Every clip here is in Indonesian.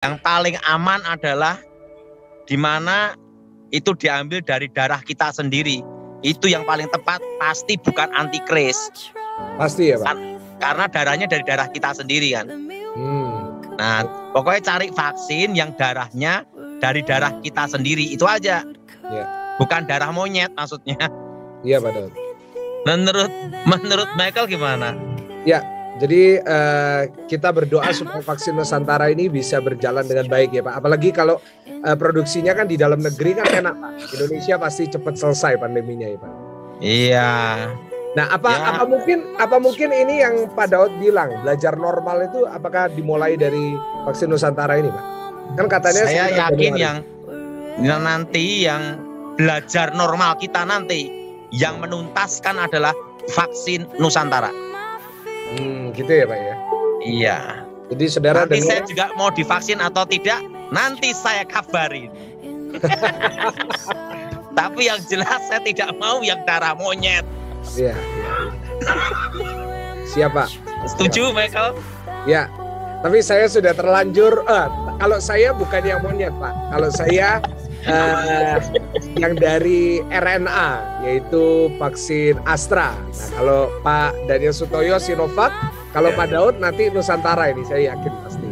Yang paling aman adalah di mana itu diambil dari darah kita sendiri. Itu yang paling tepat, pasti bukan antikris. Pasti ya Pak? Karena darahnya dari darah kita sendiri kan. Nah, pokoknya cari vaksin yang darahnya dari darah kita sendiri, itu aja. Ya. Bukan darah monyet maksudnya. Iya Pak Daud. Menurut Michael gimana? Ya, jadi kita berdoa supaya vaksin Nusantara ini bisa berjalan dengan baik ya Pak. Apalagi kalau produksinya kan di dalam negeri kan enak Pak. Indonesia pasti cepat selesai pandeminya ya Pak. Iya. Nah, apa mungkin ini yang Pak Daud bilang belajar normal itu apakah dimulai dari vaksin Nusantara ini Pak? Kan katanya saya yakin yang nanti yang belajar normal kita nanti yang menuntaskan adalah vaksin Nusantara. Gitu ya Pak ya. Iya. Jadi saudara nanti saya juga mau divaksin atau tidak, nanti saya kabarin. Tapi yang jelas saya tidak mau yang darah monyet. Iya. Siapa? Setuju Michael? Ya. Tapi saya sudah terlanjur. Kalau saya bukan yang monyet Pak. Kalau saya yang dari RNA, yaitu vaksin Astra. Nah, kalau Pak Daniel Sutoyo Sinovac, kalau Pak Daud nanti Nusantara ini saya yakin pasti.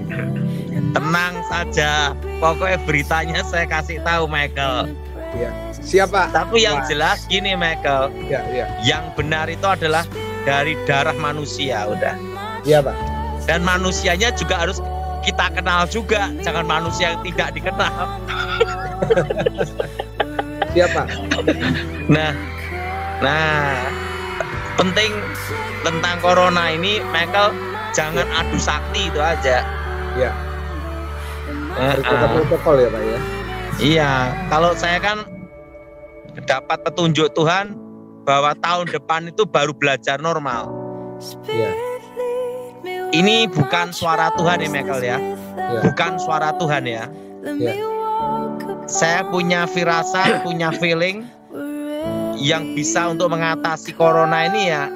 Tenang saja, pokoknya beritanya saya kasih tahu Michael. Ya. Siapa? Tapi yang jelas gini Michael, ya. Yang benar itu adalah dari darah manusia, udah. Iya Pak. Dan manusianya juga harus kita kenal juga, jangan manusia yang tidak dikenal. Siapa? Nah, penting tentang corona ini, Michael, jangan adu sakti, itu aja. Iya. Harus tetap protokol ya Pak ya. Iya, kalau saya kan dapat petunjuk Tuhan bahwa tahun depan itu baru belajar normal. Iya. Ini bukan suara Tuhan ya Michael ya. Bukan suara Tuhan ya. Saya punya firasat, punya feeling yang bisa untuk mengatasi corona ini ya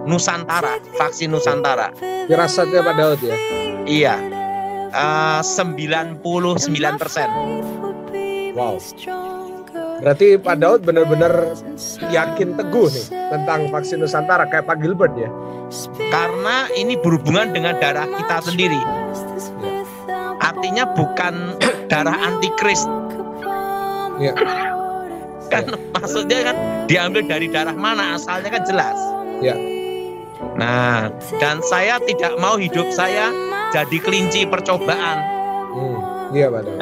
Nusantara, vaksin Nusantara. Firasatnya Pak Daud ya. Iya. 99%. Wow. Berarti Pak Daud benar-benar yakin teguh nih tentang vaksin Nusantara kayak Pak Gilbert ya. Karena ini berhubungan dengan darah kita sendiri. Artinya bukan darah antikris. Ya. Kan maksudnya kan diambil dari darah mana, asalnya kan jelas. Ya. Nah, dan saya tidak mau hidup saya jadi kelinci percobaan. Iya Pak Daud.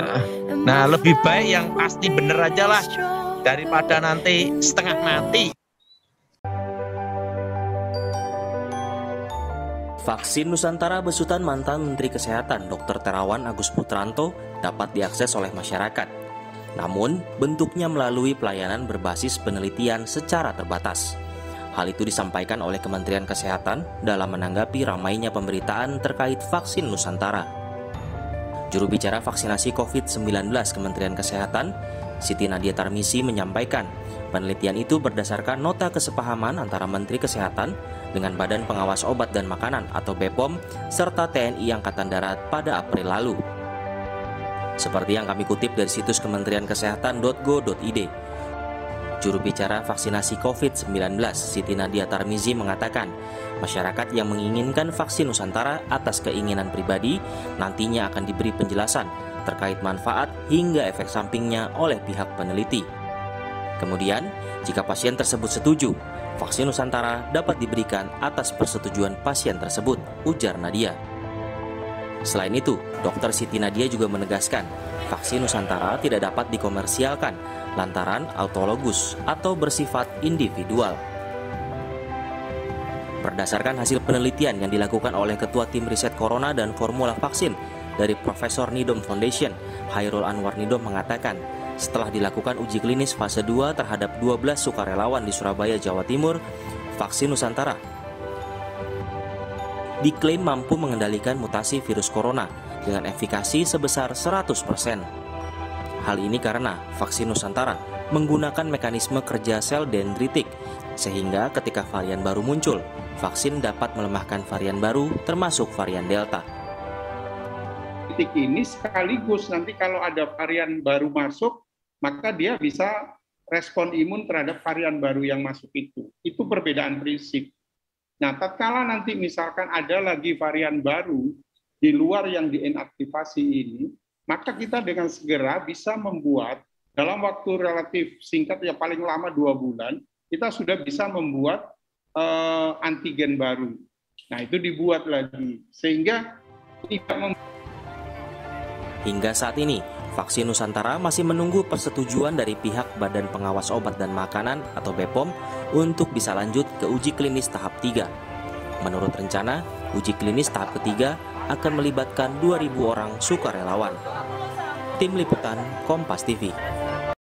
Nah, lebih baik yang pasti bener aja lah daripada nanti setengah mati. Vaksin Nusantara besutan mantan Menteri Kesehatan Dr. Terawan Agus Putranto dapat diakses oleh masyarakat. Namun, bentuknya melalui pelayanan berbasis penelitian secara terbatas. Hal itu disampaikan oleh Kementerian Kesehatan dalam menanggapi ramainya pemberitaan terkait vaksin Nusantara. Juru bicara vaksinasi COVID-19 Kementerian Kesehatan, Siti Nadia Tarmizi menyampaikan, penelitian itu berdasarkan nota kesepahaman antara Menteri Kesehatan dengan Badan Pengawas Obat dan Makanan atau BPOM serta TNI Angkatan Darat pada April lalu. Seperti yang kami kutip dari situs kementeriankesehatan.go.id. Juru bicara vaksinasi COVID-19 Siti Nadia Tarmizi mengatakan, masyarakat yang menginginkan vaksin Nusantara atas keinginan pribadi nantinya akan diberi penjelasan terkait manfaat hingga efek sampingnya oleh pihak peneliti. Kemudian, jika pasien tersebut setuju, vaksin Nusantara dapat diberikan atas persetujuan pasien tersebut, ujar Nadia. Selain itu, Dr. Siti Nadia juga menegaskan, vaksin Nusantara tidak dapat dikomersialkan lantaran autologus atau bersifat individual. Berdasarkan hasil penelitian yang dilakukan oleh Ketua Tim Riset Corona dan Formula Vaksin dari Profesor Nidom Foundation, Hairul Anwar Nidom mengatakan, setelah dilakukan uji klinis fase 2 terhadap 12 sukarelawan di Surabaya, Jawa Timur, vaksin Nusantara diklaim mampu mengendalikan mutasi virus corona dengan efikasi sebesar 100%. Hal ini karena vaksin Nusantara menggunakan mekanisme kerja sel dendritik, sehingga ketika varian baru muncul, vaksin dapat melemahkan varian baru termasuk varian Delta. analitik ini sekaligus nanti kalau ada varian baru masuk, maka dia bisa respon imun terhadap varian baru yang masuk itu. Itu perbedaan prinsip. Nah, tatkala nanti misalkan ada lagi varian baru di luar yang diinaktivasi ini, maka kita dengan segera bisa membuat dalam waktu relatif singkat, ya paling lama 2 bulan, kita sudah bisa membuat antigen baru. Nah, itu dibuat lagi sehingga tidak Hingga saat ini, vaksin Nusantara masih menunggu persetujuan dari pihak Badan Pengawas Obat dan Makanan atau BPOM untuk bisa lanjut ke uji klinis tahap 3. Menurut rencana, uji klinis tahap ketiga akan melibatkan 2.000 orang sukarelawan. Tim Liputan Kompas TV.